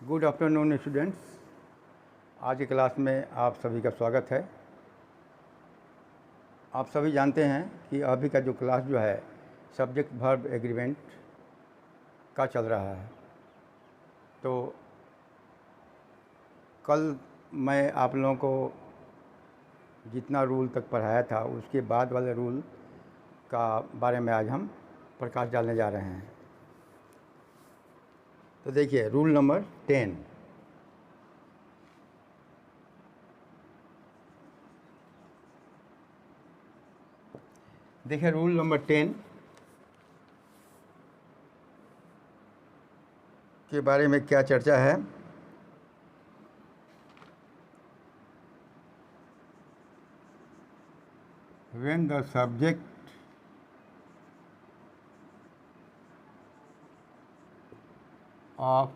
Good afternoon students. आज की class में आप सभी का स्वागत है। आप सभी जानते हैं कि अभी का जो क्लास जो है सब्जेक्ट वर्ब एग्रीमेंट का चल रहा है। तो कल मैं आप लोगों को जितना रूल तक पढ़ाया था उसके बाद वाले रूल का बारे में आज हम प्रकाश डालने जा रहे हैं। तो देखिए रूल नंबर 10। देखिए रूल नंबर 10 के बारे में क्या चर्चा है। When the subject of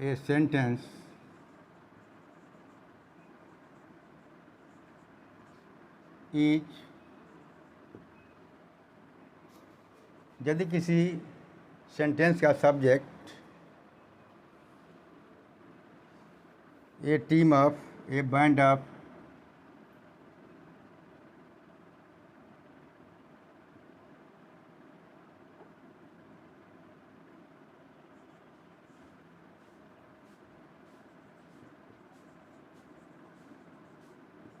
a sentence is, यदि किसी सेंटेंस का subject a team of, a band of,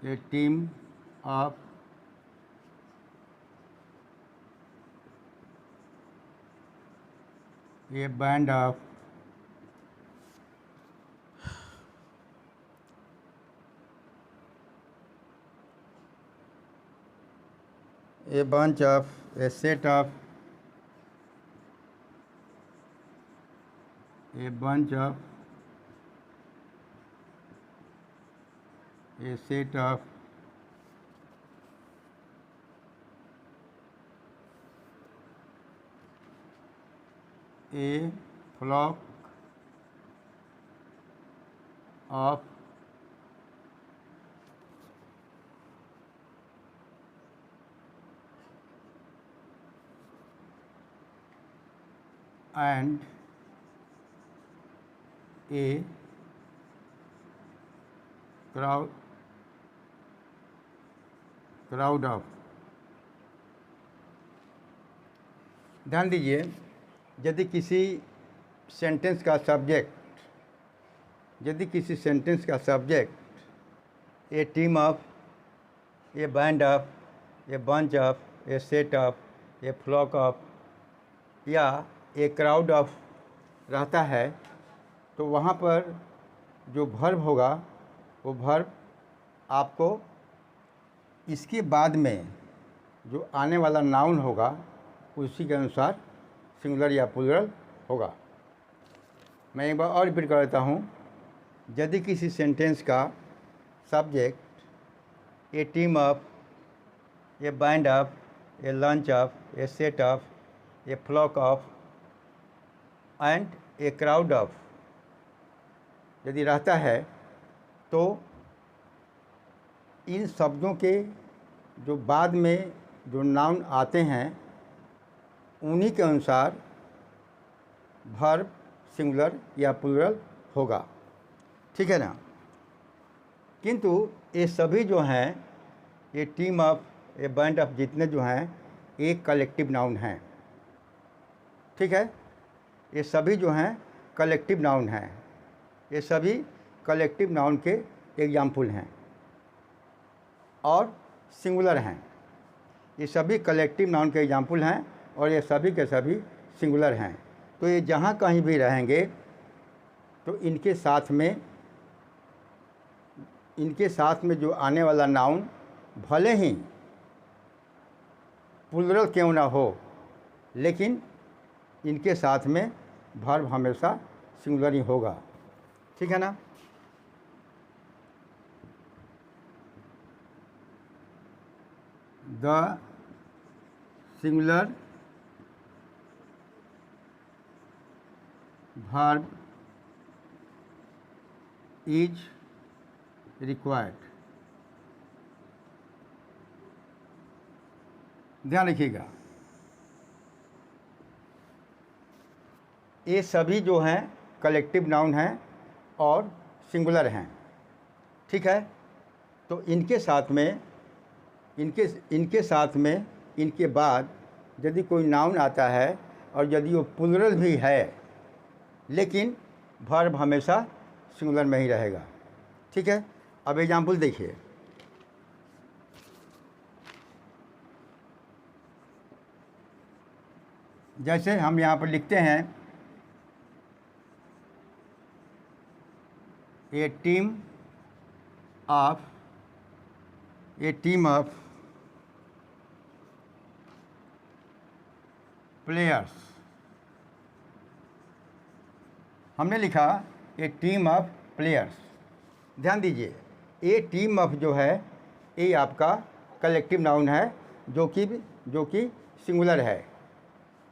a team of a band of a bunch of, a set of, a bunch of, a set of, a flock of, and a crowd of। ध्यान दीजिए, यदि किसी sentence का subject a team of, a band of, a bunch of, a set of, a flock of या a crowd of रहता है, तो वहाँ पर जो वर्ब होगा वो वर्ब आपको इसके बाद में जो आने वाला नाउन होगा उसी के अनुसार सिंगुलर या प्लूरल होगा। मैं एक बार और रिपीट कर देता हूँ। यदि किसी सेंटेंस का subject a team of, a band of, a lunch of, a set of, a flock of and a crowd of यदि रहता है, तो इन शब्दों के जो बाद में जो नाउन आते हैं उन्हीं के अनुसार वर्ब सिंगुलर या प्लूरल होगा, ठीक है ना। किंतु ये सभी जो हैं, ये टीम ऑफ, ये बैंड ऑफ, जितने जो हैं एक कलेक्टिव नाउन हैं, ठीक है। ये सभी जो हैं कलेक्टिव नाउन हैं। ये सभी कलेक्टिव नाउन के एग्जाम्पल हैं और सिंगुलर हैं। ये सभी कलेक्टिव नाउन के एग्जाम्पल हैं और ये सभी के सभी सिंगुलर हैं। तो ये जहाँ कहीं भी रहेंगे तो इनके साथ में जो आने वाला नाउन भले ही प्लूरल क्यों ना हो, लेकिन इनके साथ में वर्ब हमेशा सिंगुलर ही होगा, ठीक है ना। The singular verb is required। ध्यान रखिएगा, ये सभी जो हैं कलेक्टिव नाउन हैं और सिंगुलर हैं, ठीक है। तो इनके साथ में इनके बाद यदि कोई नाउन आता है और यदि वो प्लूरल भी है, लेकिन वर्ब हमेशा सिंगुलर में ही रहेगा, ठीक है। अब एग्जाम्पल देखिए, जैसे हम यहाँ पर लिखते हैं ए टीम ऑफ प्लेयर्स। हमने लिखा ए टीम ऑफ प्लेयर्स। ध्यान दीजिए, ए टीम ऑफ जो है ये आपका कलेक्टिव नाउन है जो कि सिंगुलर है,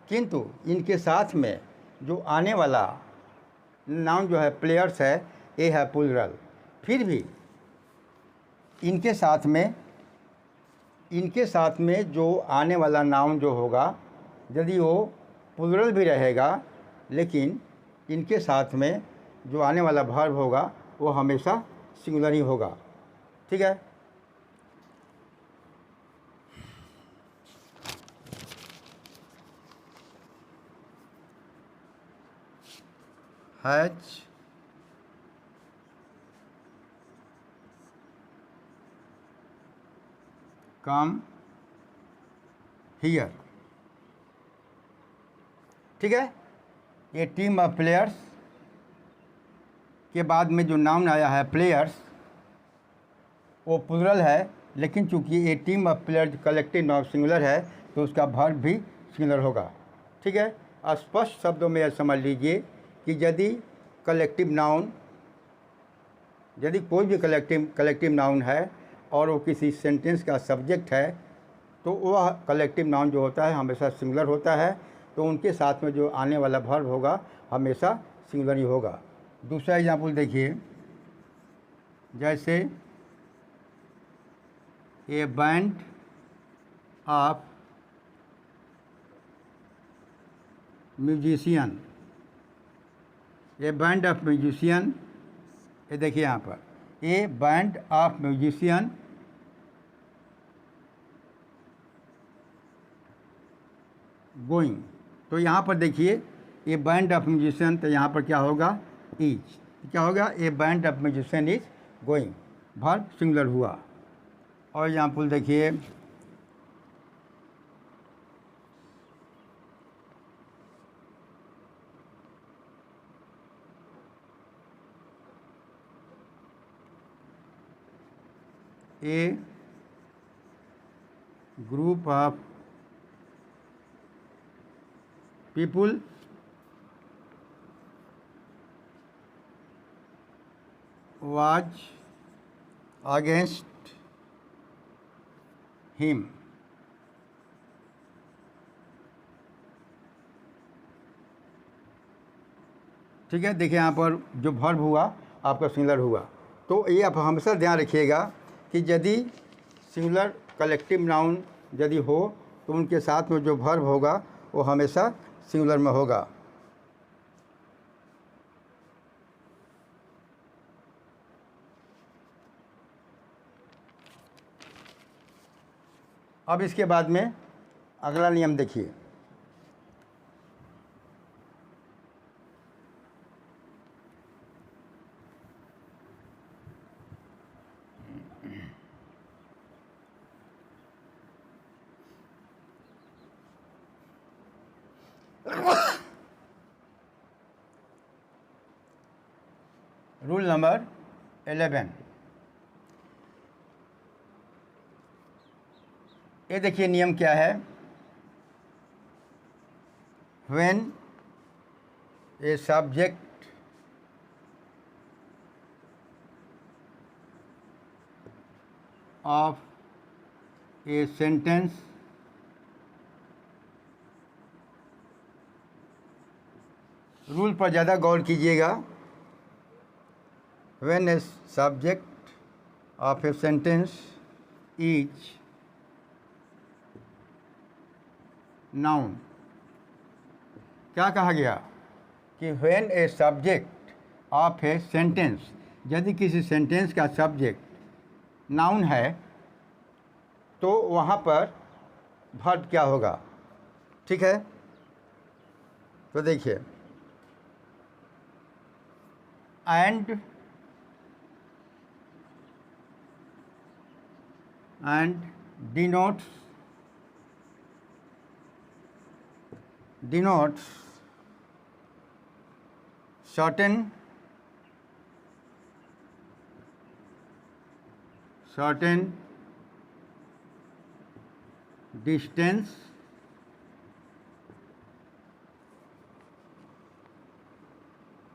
किंतु इनके साथ में जो आने वाला नाउन जो है प्लेयर्स है ये है प्लूरल। फिर भी इनके साथ में जो आने वाला नाउन जो होगा यदि वो प्लूरल भी रहेगा, लेकिन इनके साथ में जो आने वाला वर्ब होगा वो हमेशा सिंगुलर ही होगा, ठीक है। हैज कम हियर, ठीक है। ये टीम ऑफ प्लेयर्स के बाद में जो नाउन आया है प्लेयर्स वो प्लूरल है, लेकिन चूंकि ये team of players collective noun singular है तो उसका वर्ब भी सिंगुलर होगा, ठीक है। स्पष्ट शब्दों में यह समझ लीजिए कि यदि कोई भी कलेक्टिव नाउन है और वो किसी सेंटेंस का सब्जेक्ट है तो वह कलेक्टिव नाउन जो होता है हमेशा सिंगुलर होता है, तो उनके साथ में जो आने वाला वर्ब होगा हमेशा सिंगुलर ही होगा। दूसरा एग्जाम्पल देखिए, जैसे ए band of musician. A band of musician, ये देखिए यहाँ पर ए बैंड ऑफ म्यूजिशियन गोइंग। तो यहाँ पर देखिए ए बैंड ऑफ म्यूजिशियन, तो यहाँ पर क्या होगा इज, क्या होगा a band of musician is going, verb singular हुआ। और एग्जाम्पल देखिए, a group of people was against him। ठीक है, देखिए यहाँ पर जो वर्ब हुआ आपका सिंगुलर हुआ। तो ये आप हमेशा ध्यान रखिएगा कि यदि सिंगुलर कलेक्टिव नाउन यदि हो तो उनके साथ में जो वर्ब होगा वो हमेशा सिंगुलर में होगा। अब इसके बाद में अगला नियम देखिए, रूल नंबर 11। ये देखिए नियम क्या है, when a subject of a sentence rule पर ज़्यादा गौर कीजिएगा। When a subject of a sentence is noun, क्या कहा गया कि when a subject of a sentence, यदि किसी सेंटेंस का सब्जेक्ट नाउन है तो वहाँ पर वर्ब क्या होगा। ठीक है, तो देखिए, and denotes certain distance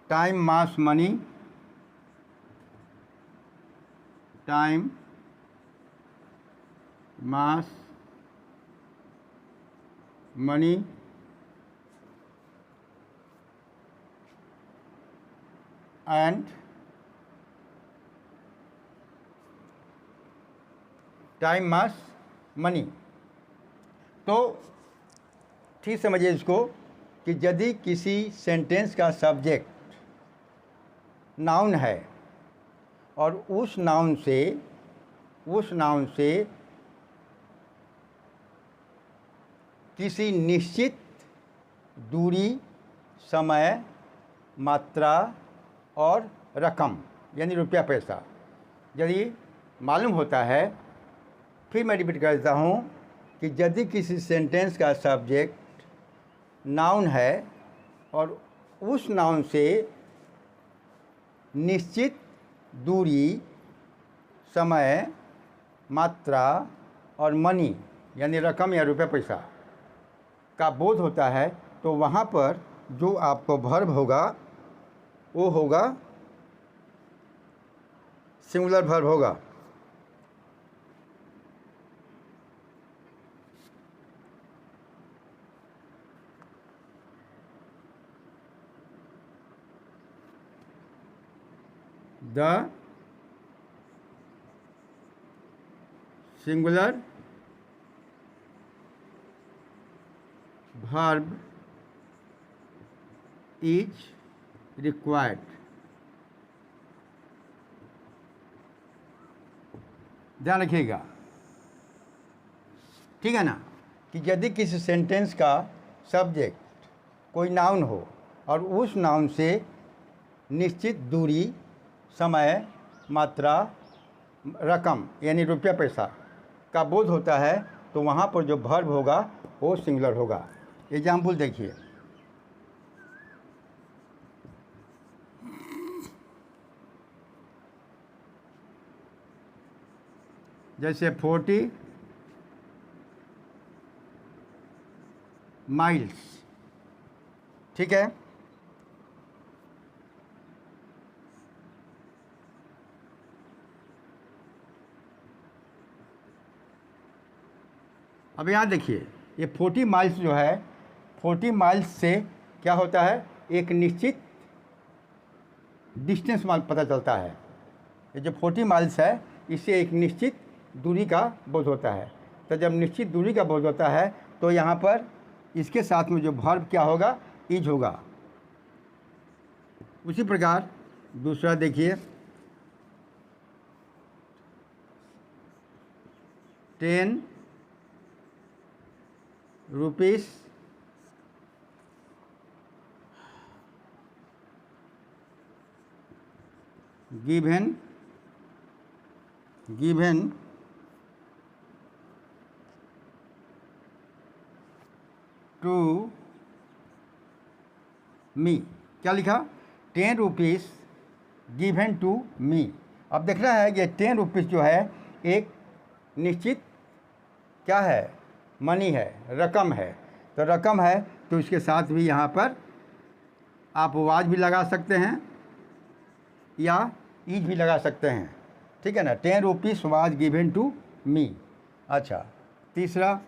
time mass money and time mass money. तो ठीक समझिए इसको कि यदि किसी सेंटेंस का सब्जेक्ट नाउन है और उस नाउन से किसी निश्चित दूरी, समय, मात्रा और रकम यानी रुपया पैसा यदि मालूम होता है, फिर मैं रिपीट करता हूँ कि यदि किसी सेंटेंस का सब्जेक्ट नाउन है और उस नाउन से निश्चित दूरी, समय, मात्रा और मनी यानी रकम या रुपया पैसा का बोध होता है, तो वहाँ पर जो आपको वर्ब होगा वो होगा सिंगुलर वर्ब होगा। The singular verb is required। ध्यान रखिएगा, ठीक है ना, कि यदि किसी सेंटेंस का सब्जेक्ट कोई नाउन हो और उस नाउन से निश्चित दूरी, समय, मात्रा, रकम यानी रुपया पैसा का बोध होता है, तो वहाँ पर जो वर्ब होगा वो सिंगुलर होगा। एग्जाम्पल देखिए, जैसे 40 माइल्स। ठीक है, अब यहाँ देखिए, ये 40 माइल्स जो है, 40 माइल्स से क्या होता है, एक निश्चित डिस्टेंस पता चलता है। ये जो 40 माइल्स है इससे एक निश्चित दूरी का बोध होता है। तो जब निश्चित दूरी का बोध होता है तो यहाँ पर इसके साथ में जो वर्ब क्या होगा, इज होगा। उसी प्रकार दूसरा देखिए, 10 रुपीस given टू मी। क्या लिखा, 10 रुपीस गिवन टू मी। अब देखना है कि 10 रुपीस जो है एक निश्चित क्या है, मनी है, रकम है। तो रकम है तो इसके साथ भी यहाँ पर आप वाज भी लगा सकते हैं या इज भी लगा सकते हैं। ठीक है ना, 10 rupees was given to me. अच्छा, तीसरा,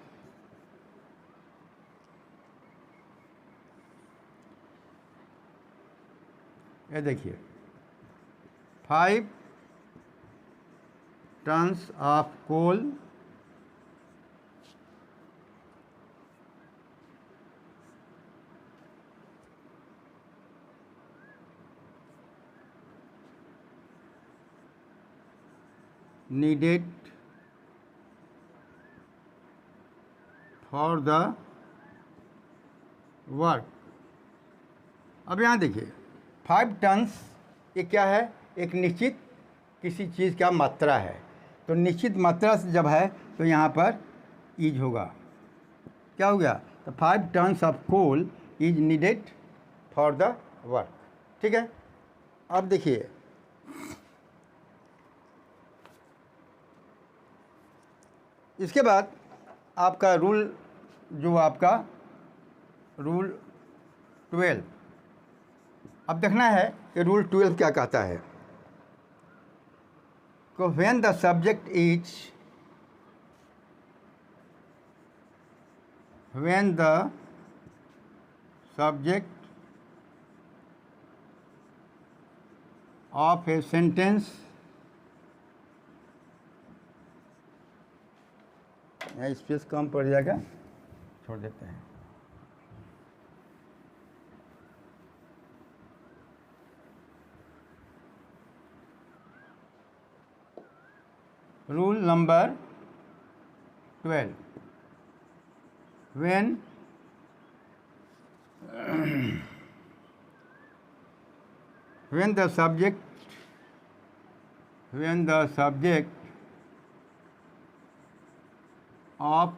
ये देखिए, 5 tons of coal needed for the work। अब यहाँ देखिए 5 टन्स ये क्या है, एक निश्चित किसी चीज़ का मात्रा है, तो निश्चित मात्रा से जब है तो यहाँ पर इज होगा, क्या हो गया, तो 5 tons of coal is needed for the work. ठीक है, अब देखिए इसके बाद आपका रूल, जो आपका रूल 12, अब देखना है कि रूल 12 क्या कहता है। तो when the subject is, when the subject of a sentence, यहाँ स्पेस कम पड़ जाएगा, छोड़ देते हैं। Rule number 12, when the subject of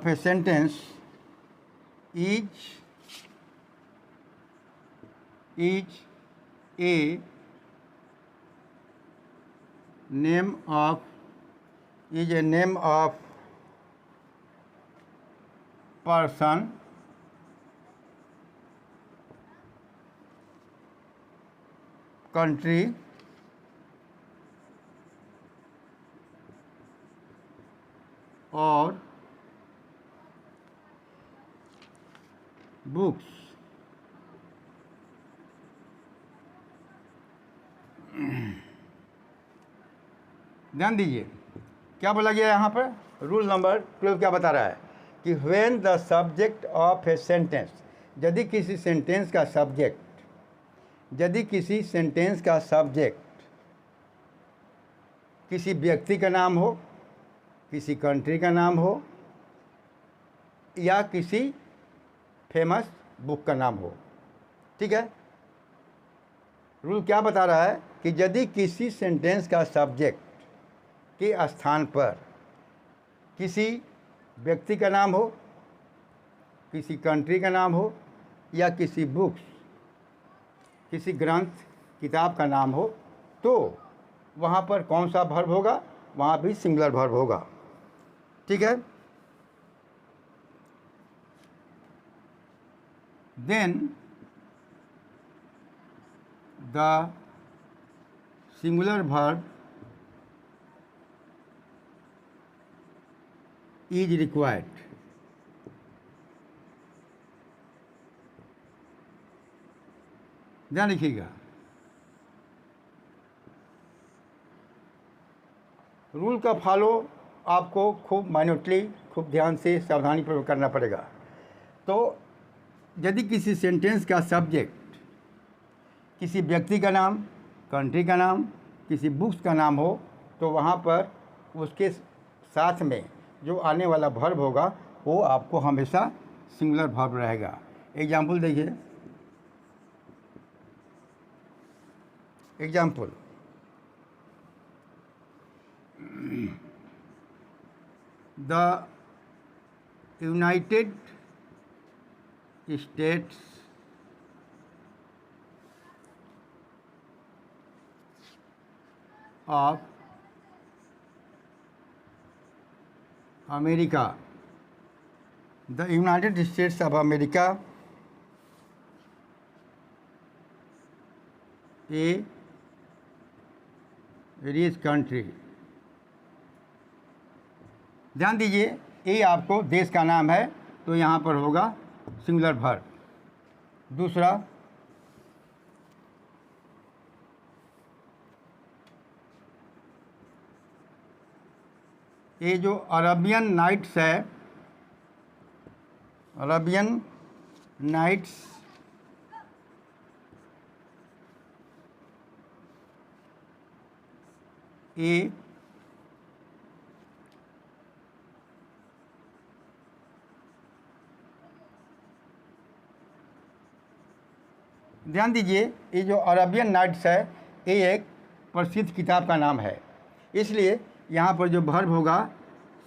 a sentence is a name of person, country, or books, ध्यान दीजिए क्या बोला गया यहाँ पर। रूल नंबर 12 क्या बता रहा है कि when the subject of a sentence, यदि किसी सेंटेंस का सब्जेक्ट किसी व्यक्ति का नाम हो, किसी कंट्री का नाम हो, या किसी फेमस बुक का नाम हो। ठीक है, रूल क्या बता रहा है कि यदि किसी सेंटेंस का सब्जेक्ट के स्थान पर किसी व्यक्ति का नाम हो, किसी कंट्री का नाम हो, या किसी बुक्स, किसी ग्रंथ किताब का नाम हो, तो वहाँ पर कौन सा वर्ब होगा, वहाँ भी सिंगुलर वर्ब होगा। ठीक है, then the singular verb is required. ध्यान रखिएगा, रूल का फॉलो आपको खूब माइन्यूटली, खूब ध्यान से, सावधानीपूर्वक करना पड़ेगा। तो यदि किसी सेंटेंस का सब्जेक्ट किसी व्यक्ति का नाम, कंट्री का नाम, किसी बुक्स का नाम हो, तो वहाँ पर उसके साथ में जो आने वाला वर्ब होगा वो आपको हमेशा सिंगुलर वर्ब रहेगा। एग्जाम्पल देखिए, example the United states of America, the United states of America A rich country. ध्यान दीजिए, ये आपको देश का नाम है तो यहाँ पर होगा सिंगुलर वर्ब। दूसरा, ये जो अरबियन नाइट्स है, अरबियन नाइट्स ए ध्यान दीजिए, ये जो अरेबियन नाइट्स है ये एक प्रसिद्ध किताब का नाम है, इसलिए यहाँ पर जो वर्ब होगा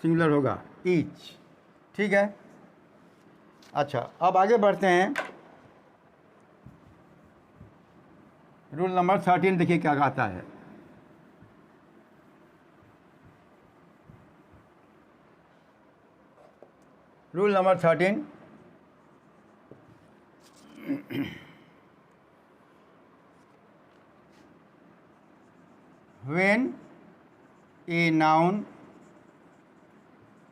सिंगुलर होगा ईच। ठीक है। अच्छा, अब आगे बढ़ते हैं। रूल नंबर 13 देखिए क्या कहता है। Rule number 13, when a noun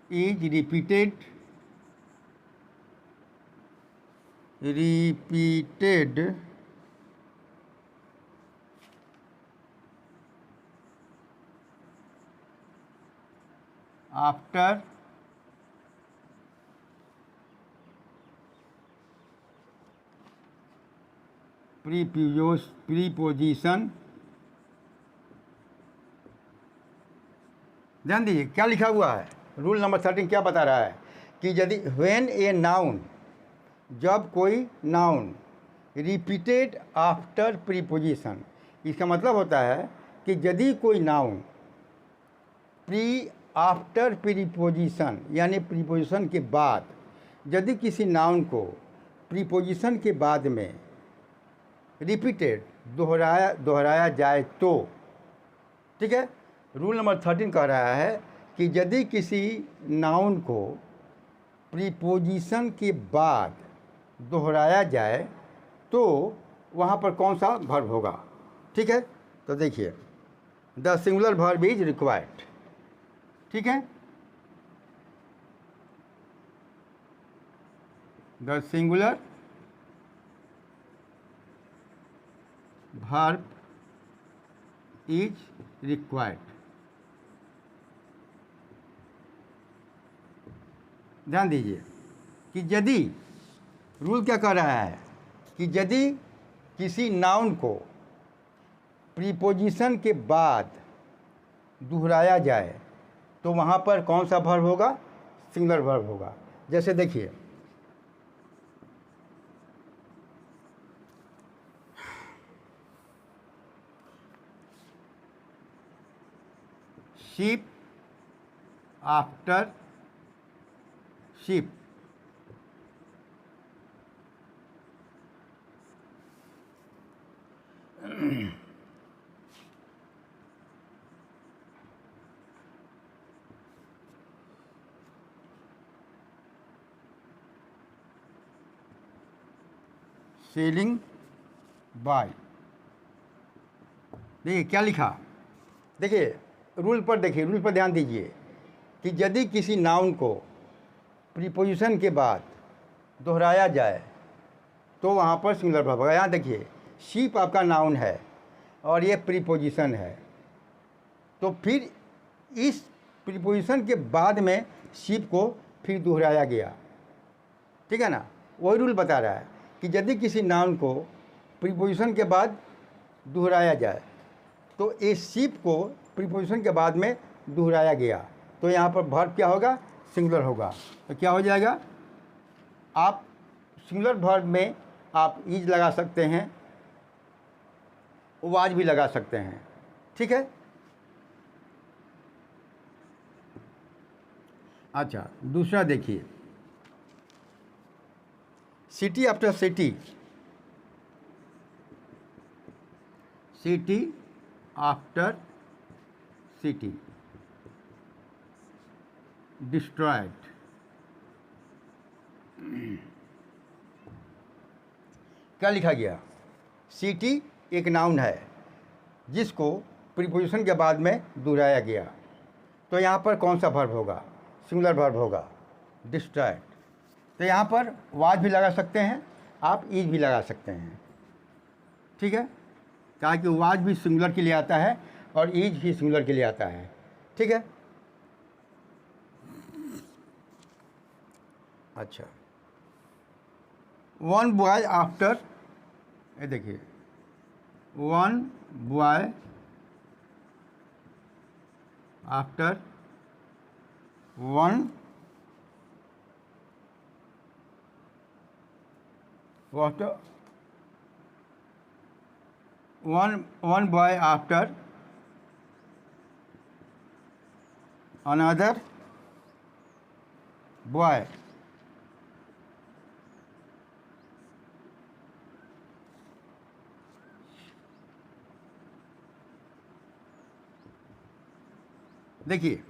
is repeated after preposition, ध्यान दीजिए क्या लिखा हुआ है। रूल नंबर 13 क्या बता रहा है कि यदि व्हेन ए नाउन, जब कोई नाउन रिपीटेड आफ्टर प्रीपोजिशन, इसका मतलब होता है कि यदि कोई नाउन आफ्टर प्रीपोजिशन यानी प्रीपोजिशन के बाद, यदि किसी नाउन को प्रीपोजिशन के बाद में रिपीटेड दोहराया जाए तो, ठीक है। रूल नंबर 13 कह रहा है कि यदि किसी नाउन को प्रीपोजिशन के बाद दोहराया जाए तो वहाँ पर कौन सा वर्ब होगा। ठीक है, तो देखिए the singular verb is required. ठीक है, the singular verb is required. ध्यान दीजिए कि यदि, रूल क्या कह रहा है कि यदि किसी नाउन को प्रीपोजिशन के बाद दोहराया जाए तो वहाँ पर कौन सा वर्ब होगा, सिंगुलर वर्ब होगा। जैसे देखिए sheep after sheep, sailing by. देखिए क्या लिखा, देखिए रूल पर, देखिए रूल पर ध्यान दीजिए कि यदि किसी नाउन को प्रीपोजिशन के बाद दोहराया जाए तो वहाँ पर सिंगुलर वर्ब होगा। यहाँ देखिए शीप आपका नाउन है और ये प्रीपोजिशन है, तो फिर इस प्रीपोजिशन के बाद में शीप को फिर दोहराया गया। ठीक है ना, वही रूल बता रहा है कि यदि किसी नाउन को प्रीपोजिशन के बाद दोहराया जाए तो इस शीप को प्रीपोजिशन के बाद में दोहराया गया तो यहाँ पर वर्ब क्या होगा, सिंगुलर होगा। तो क्या हो जाएगा, आप सिंगुलर वर्ब में आप इज लगा सकते हैं, वाज भी लगा सकते हैं। ठीक है। अच्छा, दूसरा देखिए city after city, city after city, destroyed. क्या लिखा गया, सिटी एक नाउन है जिसको प्रीपोजिशन के बाद में दोहराया गया, तो यहाँ पर कौन सा वर्ब होगा, सिंगुलर वर्ब होगा, डिस्ट्रॉयड। तो यहाँ पर वाज भी लगा सकते हैं, आप इज भी लगा सकते हैं। ठीक है, कहा कि वाज भी सिंगुलर के लिए आता है और इज भी सिंगुलर के लिए आता है। ठीक है। अच्छा, वन बॉय आफ्टर, ये देखिए one boy after one water one boy after another boy. देखिए,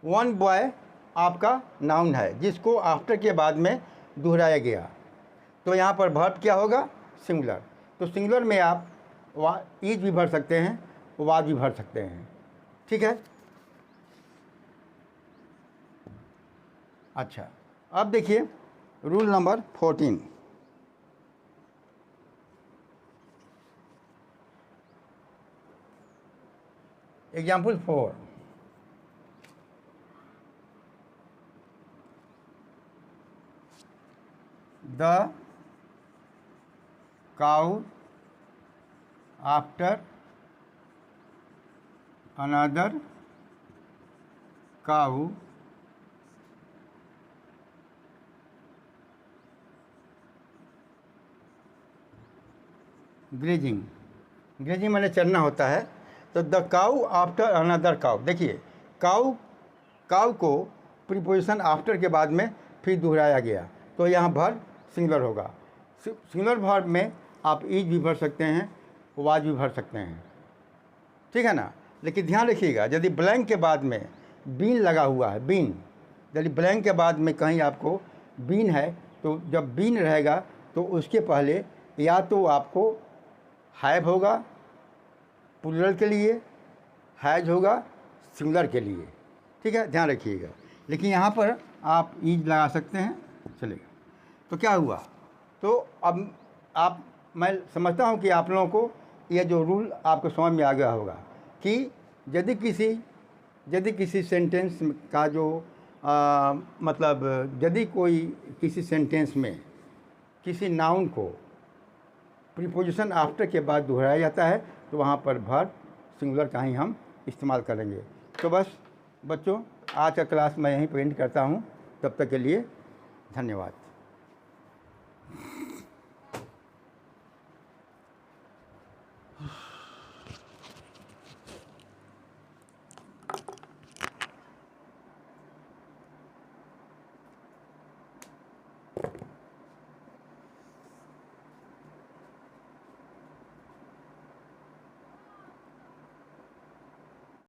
वन बॉय आपका नाउन है जिसको आफ्टर के बाद में दोहराया गया, तो यहाँ पर वर्ब क्या होगा? सिंगुलर। तो सिंगुलर में आप इज भी भर सकते हैं, वाज भी भर सकते हैं। ठीक है। अच्छा, अब देखिए rule number 14। Example 4, the cow after another cow grazing. Grazing माने चरना होता है। तो the cow after another cow, देखिए काउ को प्रीपोजिशन आफ्टर के बाद में फिर दोहराया गया, तो यहाँ वर्ब सिंगुलर होगा। सिंगुलर वर्ब में आप इज भी भर सकते हैं, वाज भी भर सकते हैं। ठीक है ना। लेकिन ध्यान रखिएगा, यदि ब्लैंक के बाद में बीन लगा हुआ है, बीन, यदि ब्लैंक के बाद में कहीं आपको बीन है, तो जब बीन रहेगा तो उसके पहले या तो आपको हैव होगा प्लूरल के लिए, हैज होगा सिंगुलर के लिए। ठीक है, ध्यान रखिएगा। लेकिन यहाँ पर आप इज लगा सकते हैं, चलेगा। तो क्या हुआ? तो अब मैं समझता हूँ कि आप लोगों को यह जो रूल आपको समझ में आ गया होगा कि यदि किसी सेंटेंस का जो मतलब यदि कोई किसी सेंटेंस में किसी नाउन को प्रीपोजिशन आफ्टर के बाद दोहराया जाता है, तो वहाँ पर वर्ब सिंगुलर का ही हम इस्तेमाल करेंगे। तो बस बच्चों, आज का क्लास मैं यहीं पे एंड करता हूँ। तब तक के लिए धन्यवाद।